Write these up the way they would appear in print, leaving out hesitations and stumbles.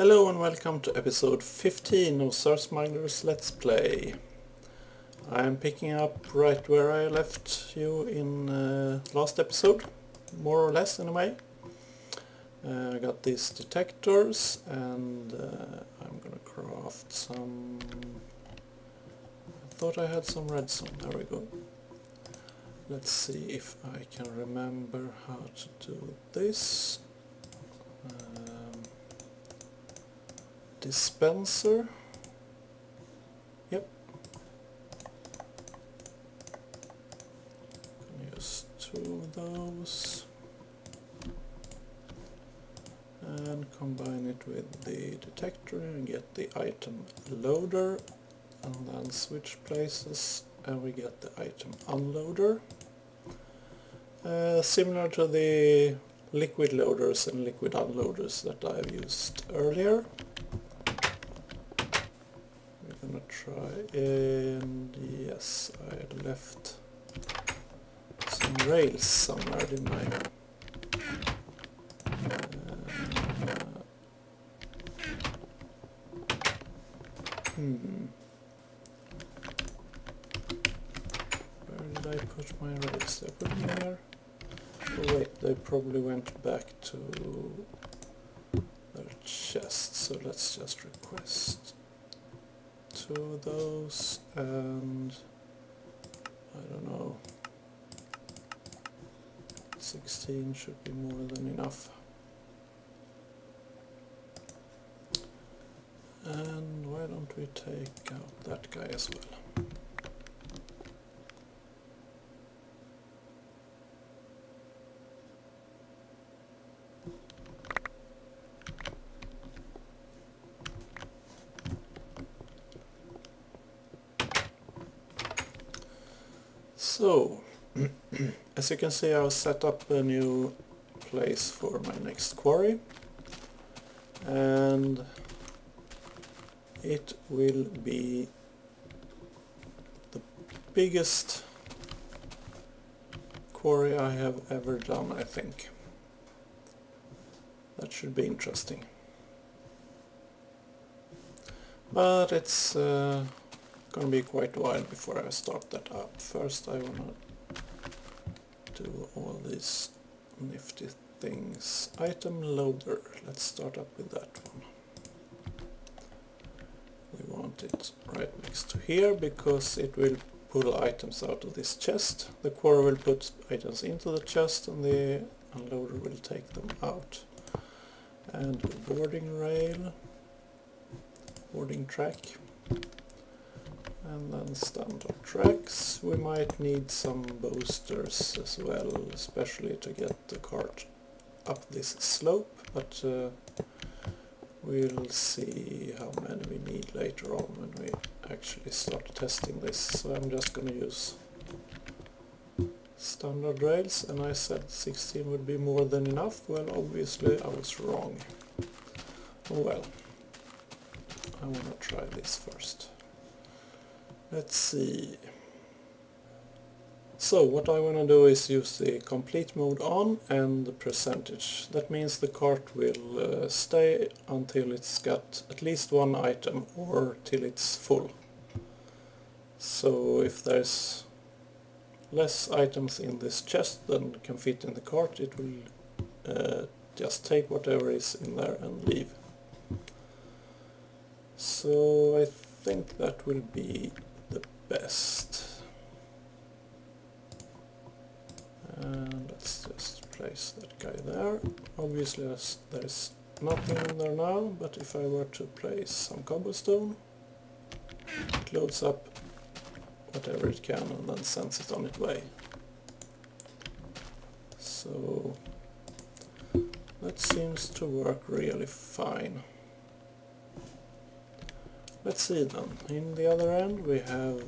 Hello and welcome to episode 15 of SirSmuggler's Let's Play. I am picking up right where I left you in last episode, more or less anyway. I got these detectors and I'm gonna craft some... I thought I had some redstone, there we go. Let's see if I can remember how to do this. Dispenser. Yep. Can use 2 of those and combine it with the detector and get the item loader, and then switch places and we get the item unloader. Similar to the liquid loaders and liquid unloaders that I've used earlier. Try, and yes, I left some rails somewhere, didn't I? Where did I put my rails? Did I put them here? Oh wait, they probably went back to their chest, so let's just request 2 of those, and I don't know, 16 should be more than enough. And why don't we take out that guy as well? So, as you can see, I've set up a new place for my next quarry, and it will be the biggest quarry I have ever done, I think. That should be interesting. But it's gonna be quite a while before I start that up. First I wanna do all these nifty things. Item loader, let's start up with that one. We want it right next to here because it will pull items out of this chest. The quarry will put items into the chest and the unloader will take them out. And boarding rail, boarding track. And then standard tracks. We might need some boosters as well, especially to get the cart up this slope, but we'll see how many we need later on when we actually start testing this. So I'm just going to use standard rails, and I said 16 would be more than enough. Well, obviously I was wrong. Oh well, I want to try this first. Let's see. So what I want to do is use the complete mode on and the percentage. That means the cart will stay until it's got at least 1 item or till it's full. So if there's less items in this chest than can fit in the cart, it will just take whatever is in there and leave. So I think that will be the best. And let's just place that guy there. Obviously there's nothing in there now, but if I were to place some cobblestone, it loads up whatever it can and then sends it on its way. So that seems to work really fine. Let's see then. In the other end we have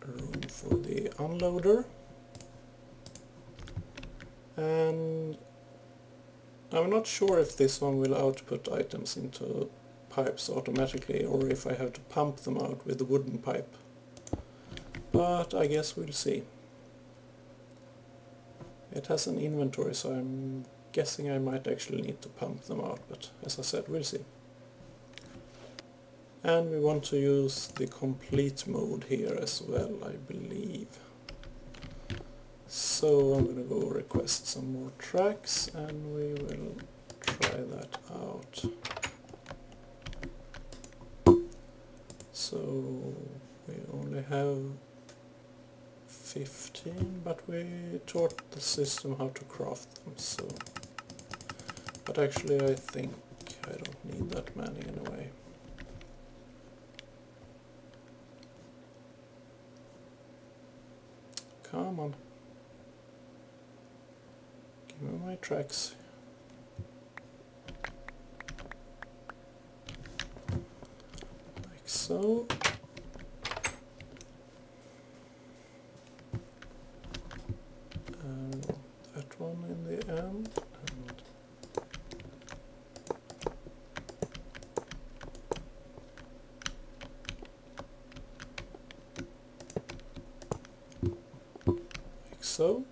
room for the unloader, and I'm not sure if this one will output items into pipes automatically or if I have to pump them out with the wooden pipe, but I guess we'll see. It has an inventory, so I'm guessing I might actually need to pump them out, but as I said, we'll see. And we want to use the complete mode here as well, I believe. So I'm going to go request some more tracks and we will try that out. So we only have 15, but we taught the system how to craft them, so... But actually I think I don't need that many anyway. Come on. Give me my tracks. Like so. And that one in the end. So,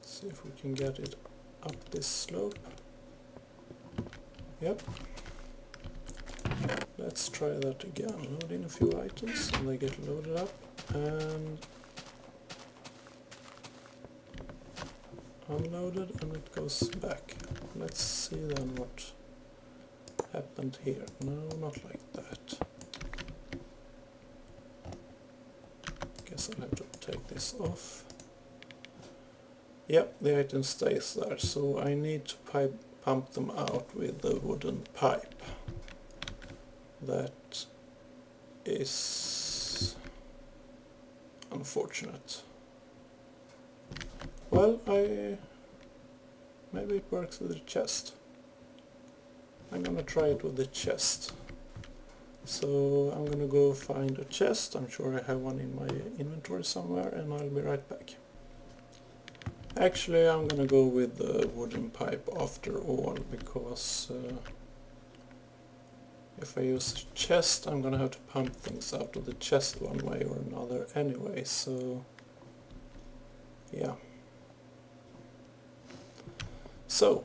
see if we can get it up this slope. Yep. Let's try that again. Load in a few items and they get loaded up and unloaded and it goes back. Let's see then what happened here. No, not like that. Guess I'll have to take this off. Yep, the item stays there, so I need to pump them out with the wooden pipe. That is unfortunate. Well, maybe it works with the chest. I'm gonna try it with the chest. So I'm gonna go find a chest. I'm sure I have one in my inventory somewhere and I'll be right back. Actually, I'm gonna go with the wooden pipe after all, because if I use the chest, I'm gonna have to pump things out of the chest one way or another anyway, so yeah. So,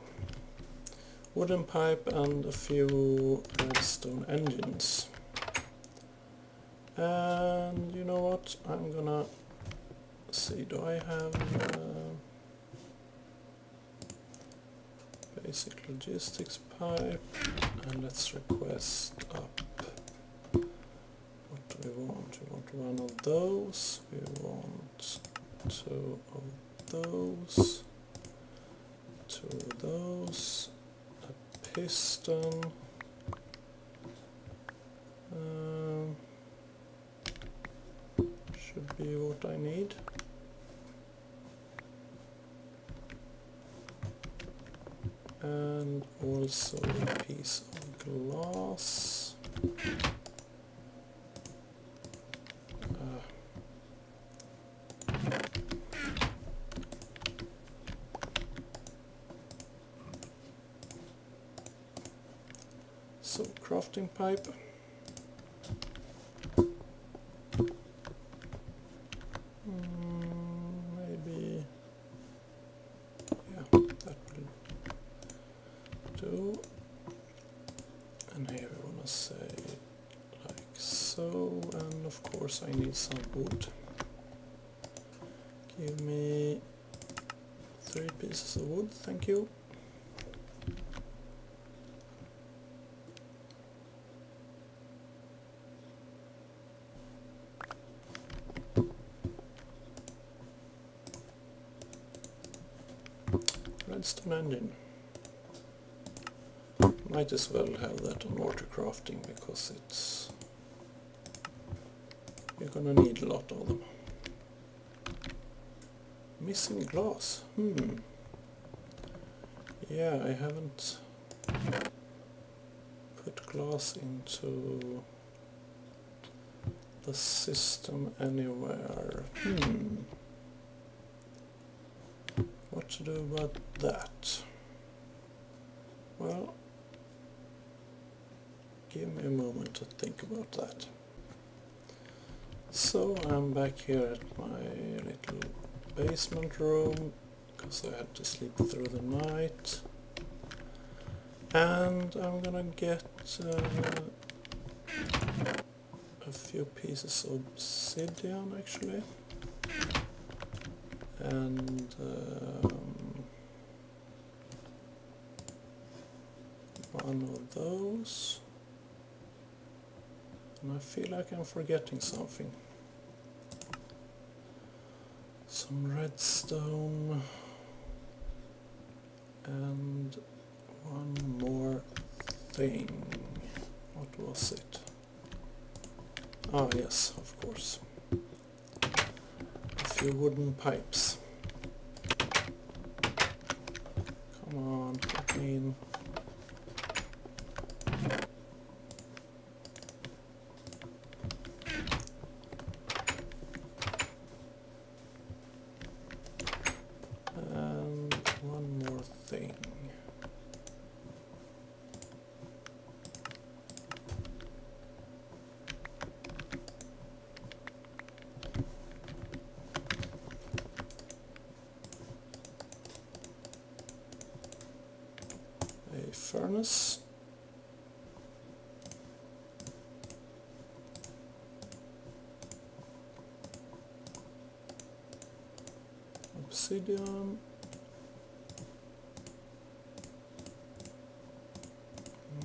wooden pipe and a few redstone engines. And you know what, I'm gonna see, do I have basic logistics pipe, and let's request up. What do we want? We want one of those, we want two of those, two of those, a piston, should be what I need. And also a piece of glass. So crafting pipe. Maybe, yeah, that will do. And here we want to say like so, and of course I need some wood. Give me 3 pieces of wood, thank you. Redstone engine. Might as well have that on auto crafting because it's... you're gonna need a lot of them. Missing glass. Yeah, I haven't put glass into the system anywhere. What to do about that? Well, give me a moment to think about that. So I'm back here at my little basement room, because I had to sleep through the night. And I'm gonna get a few pieces of obsidian actually, and one of those, and I feel like I'm forgetting something. Some redstone and one more thing. What was it? Ah yes, of course. A few wooden pipes. Come on, let me in. And one more thing. Furnace. Obsidian.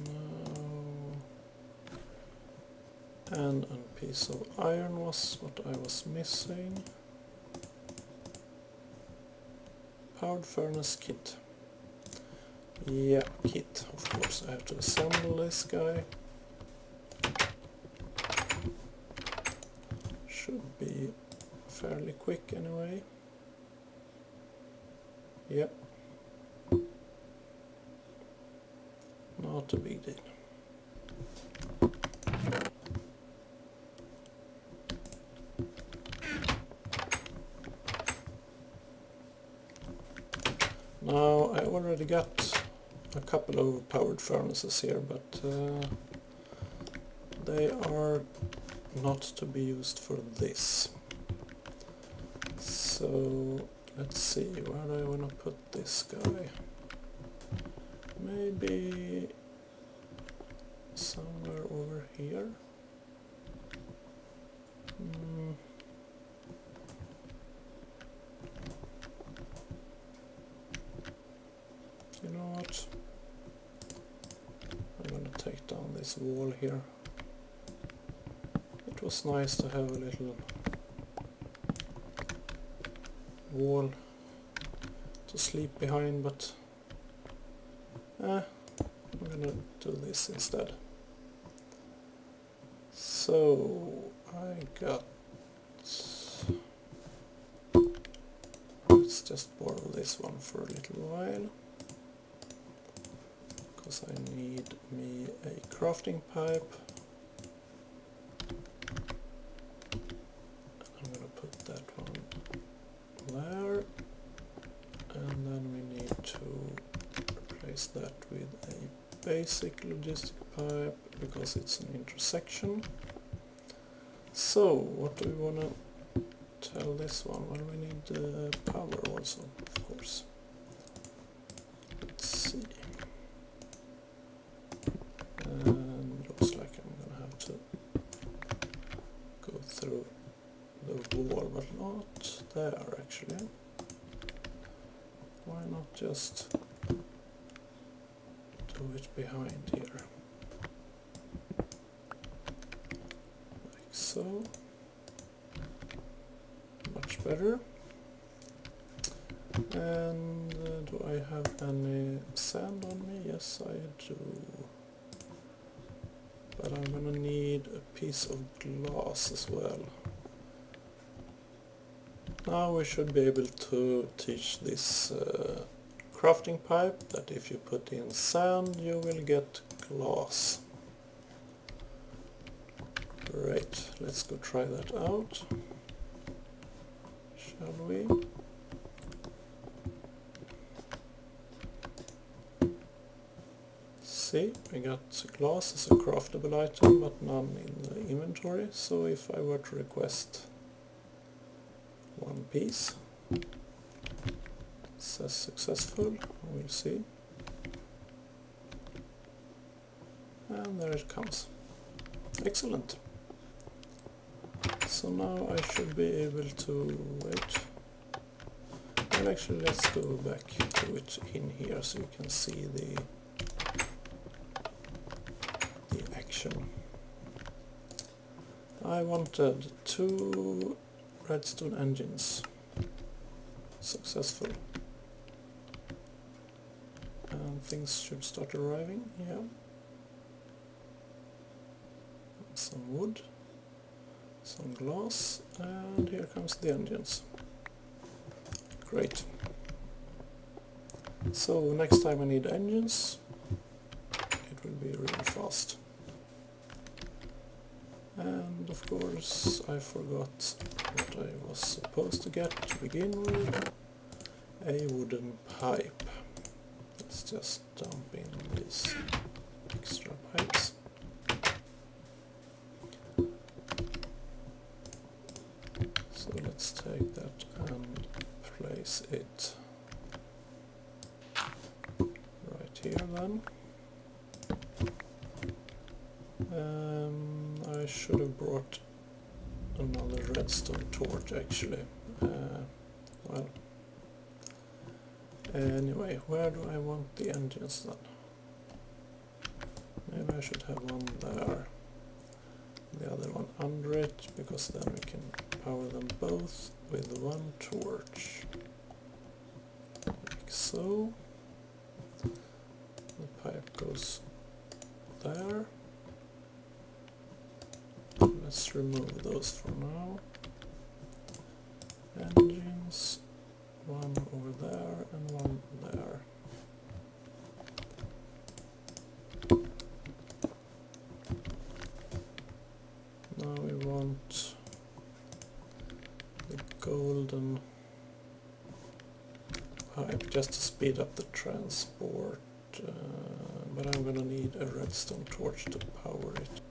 No. And a piece of iron was what I was missing. Powered furnace kit. Yeah, kit, of course. I have to assemble this guy. Should be fairly quick anyway. Yep. Not a big deal. Now I already got a couple of powered furnaces here, but they are not to be used for this. So let's see, where do I want to put this guy? Maybe somewhere over here. You know what? I'm gonna take down this wall here. It was nice to have a little wall to sleep behind, but I'm gonna do this instead. So I got... Let's just borrow this one for a little while, because I need me a crafting pipe. I'm gonna put that one there, and then we need to replace that with a basic logistic pipe because it's an intersection. So what do we want to tell this one? Well, we need power also, of course. Let's see. And looks like I'm gonna have to go through the wall, but not there actually. Why not just do it behind here? Like so. Much better. And do I have any sand on me? Yes, I do. But I'm gonna need a piece of glass as well. Now we should be able to teach this crafting pipe that if you put in sand you will get glass. Great, let's go try that out. Shall we? See, we got glass as a craftable item, but none in the inventory. So if I were to request one piece, let's says successful, we'll see. And there it comes. Excellent. So now I should be able to wait. Well, actually, let's go back to it in here so you can see the action. I wanted 2 redstone engines. Successful. And things should start arriving, yeah. Some wood, some glass, and here comes the engines. Great. So next time I need engines, it will be really fast. And of course I forgot what I was supposed to get to begin with. A wooden pipe. Let's just dump in these extra pipes. So let's take that and place it right here then. I should have brought another redstone torch actually. Well, anyway, where do I want the engines then? Maybe I should have one there, the other one under it, because then we can power them both with one torch. Like so. The pipe goes there. Let's remove those for now. Engines, one over there and one there. Now we want the golden pipe just to speed up the transport, but I'm gonna need a redstone torch to power it.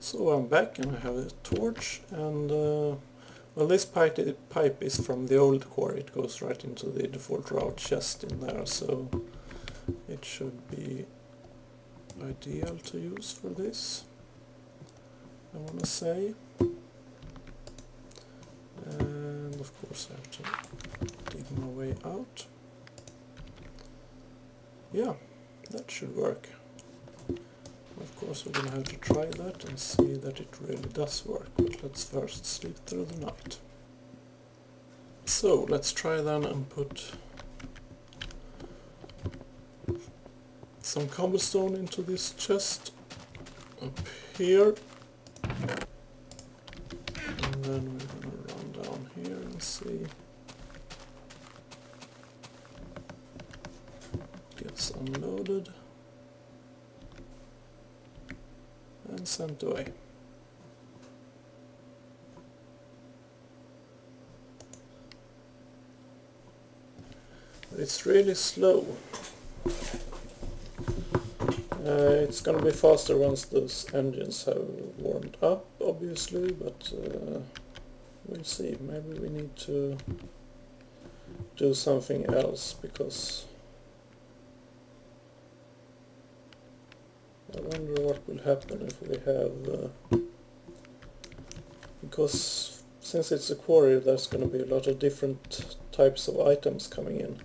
So I'm back and I have a torch, and well, this pipe is from the old quarry. It goes right into the default route chest in there, so it should be ideal to use for this, I want to say. And of course I have to dig my way out. Yeah, that should work. Of course we're gonna have to try that and see that it really does work, but let's first sleep through the night. So let's try then and put some cobblestone into this chest up here, and then we're gonna run down here and see, gets unloaded and sent away. But it's really slow. It's gonna be faster once those engines have warmed up, obviously, but we'll see. Maybe we need to do something else, because I wonder what will happen if we have, because since it's a quarry, there's going to be a lot of different types of items coming in,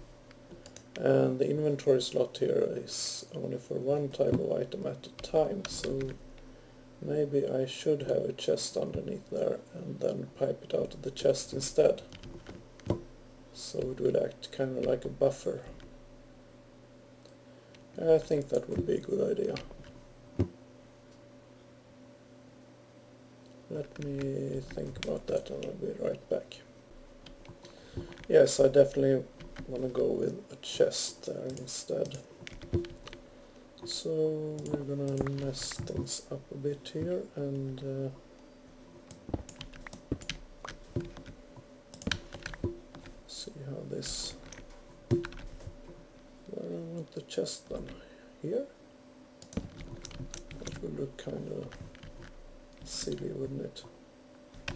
and the inventory slot here is only for one type of item at a time, so maybe I should have a chest underneath there and then pipe it out of the chest instead, so it will act kind of like a buffer. I think that would be a good idea. Let me think about that and I'll be right back. Yes, I definitely want to go with a chest there instead. So we're gonna mess things up a bit here and see how this... Where do I want the chest then? Here? That would look kind of silly, wouldn't it? Do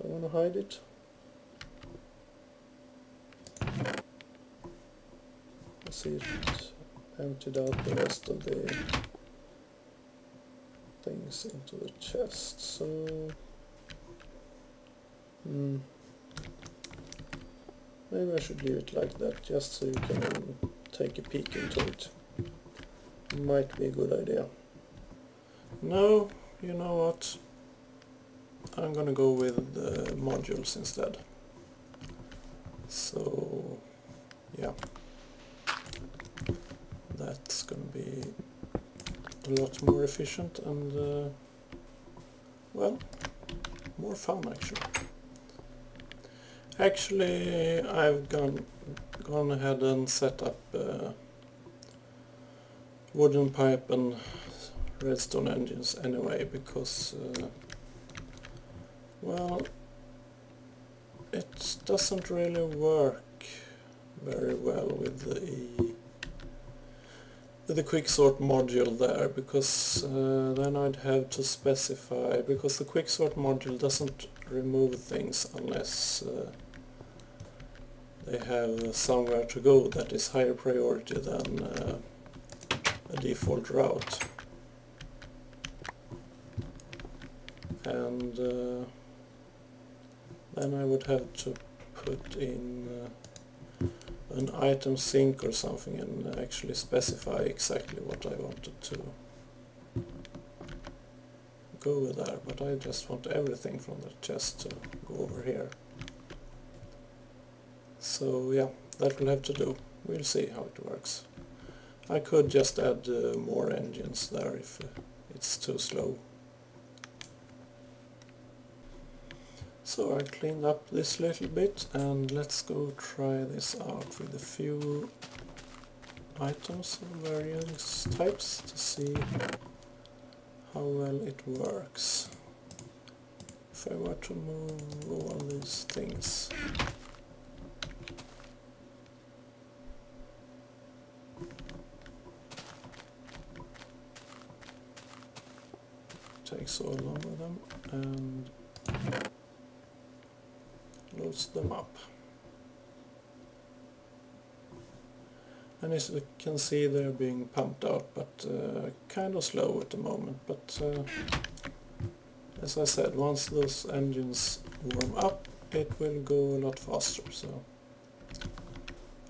I want to hide it? see it emptied out the rest of the things into the chest, so maybe I should leave it like that, just so you can take a peek into it. Might be a good idea. No, you know what? I'm gonna go with the modules instead. So yeah, that's gonna be a lot more efficient and well, more fun actually. Actually, I've gone ahead and set up wooden pipe and redstone engines anyway, because well, it doesn't really work very well with the quicksort module there, because then I'd have to specify, because the quicksort module doesn't remove things unless they have somewhere to go that is higher priority than a default route. And then I would have to put in an item sink or something and actually specify exactly what I wanted to go with there, but I just want everything from the chest to go over here. So yeah, that will have to do. We'll see how it works. I could just add more engines there if it's too slow. So I cleaned up this little bit, and let's go try this out with a few items of various types to see how well it works. If I were to move all these things. Takes all along with them and loads them up. And as you can see, they're being pumped out, but kind of slow at the moment. But as I said, once those engines warm up, it will go a lot faster. So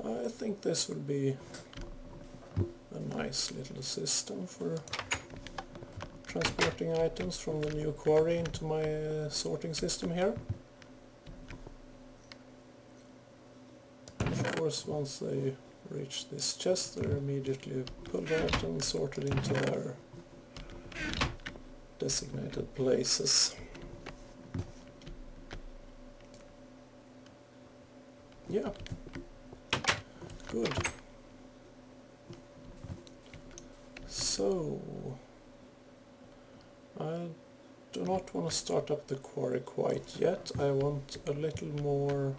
I think this will be a nice little system for transporting items from the new quarry into my sorting system here. And of course, once they reach this chest, they're immediately pulled out and sorted into their designated places. Yeah, good. So I do not want to start up the quarry quite yet. I want a little more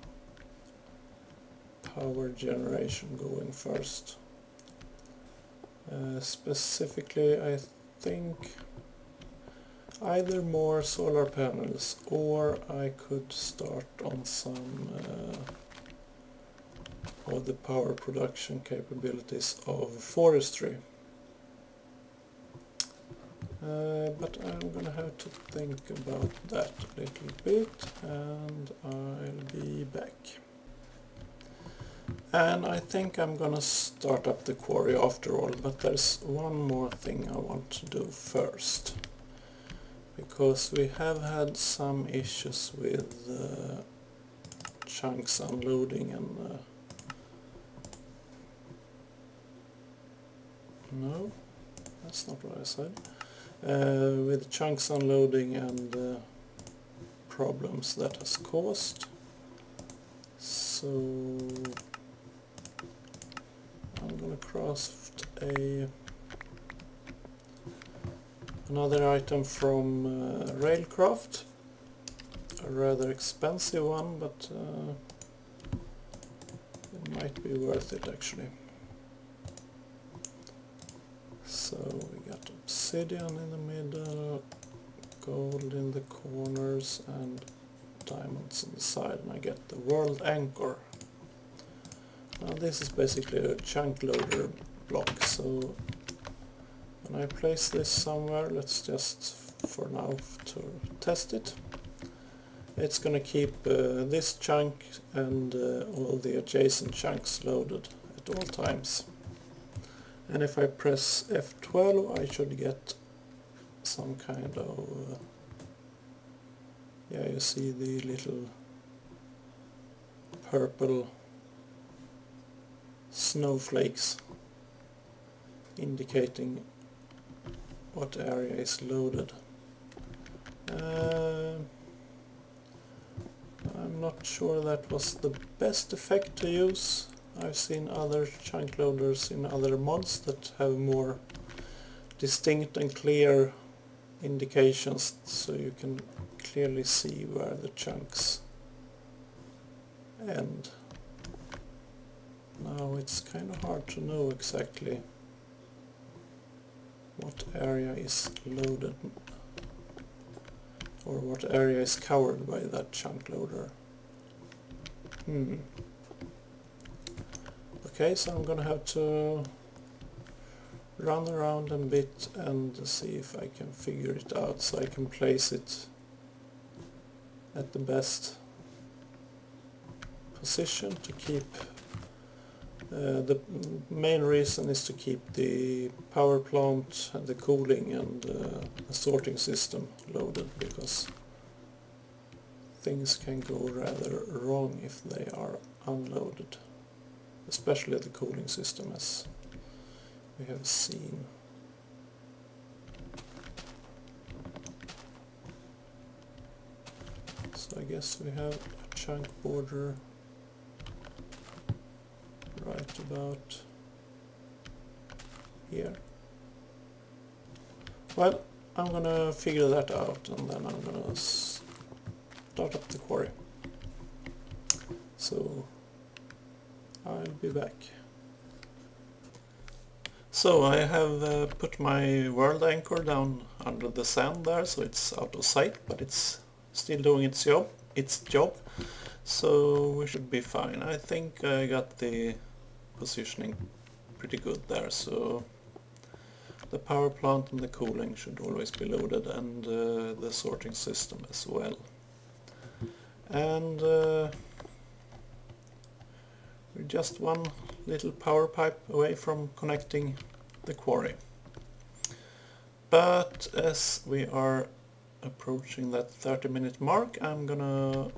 power generation going first. Specifically, I think either more solar panels, or I could start on some of the power production capabilities of forestry. But I'm gonna have to think about that a little bit, and I'll be back. And I think I'm gonna start up the quarry after all, but there's one more thing I want to do first. Because we have had some issues with chunks unloading and... no, that's not what I said. With chunks unloading and problems that has caused. So I'm gonna craft another item from Railcraft, a rather expensive one, but it might be worth it actually. So we got obsidian in the middle, gold in the corners and diamonds on the side, and I get the world anchor. Now this is basically a chunk loader block, so when I place this somewhere, let's just for now to test it, it's gonna keep this chunk and all the adjacent chunks loaded at all times. And if I press F12 I should get some kind of yeah, you see the little purple snowflakes indicating what area is loaded. I'm not sure that was the best effect to use. I've seen other chunk loaders in other mods that have more distinct and clear indications, so you can clearly see where the chunks end. Now it's kind of hard to know exactly what area is loaded or what area is covered by that chunk loader. Okay, so I'm gonna have to run around a bit and see if I can figure it out so I can place it at the best position to keep the main reason is to keep the power plant and the cooling and the sorting system loaded, because things can go rather wrong if they are unloaded, especially the cooling system, as we have seen. So I guess we have a chunk border right about here. Well, I'm gonna figure that out and then I'm gonna start up the quarry. So I'll be back. So I have put my world anchor down under the sand there, so it's out of sight, but it's still doing its job. So we should be fine. I think I got the positioning pretty good there, so the power plant and the cooling should always be loaded, and the sorting system as well. And we're just one little power pipe away from connecting the quarry. But as we are approaching that 30-minute mark, I'm gonna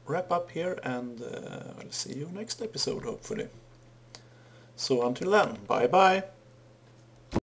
wrap up here, and I'll see you next episode hopefully. So until then, bye bye!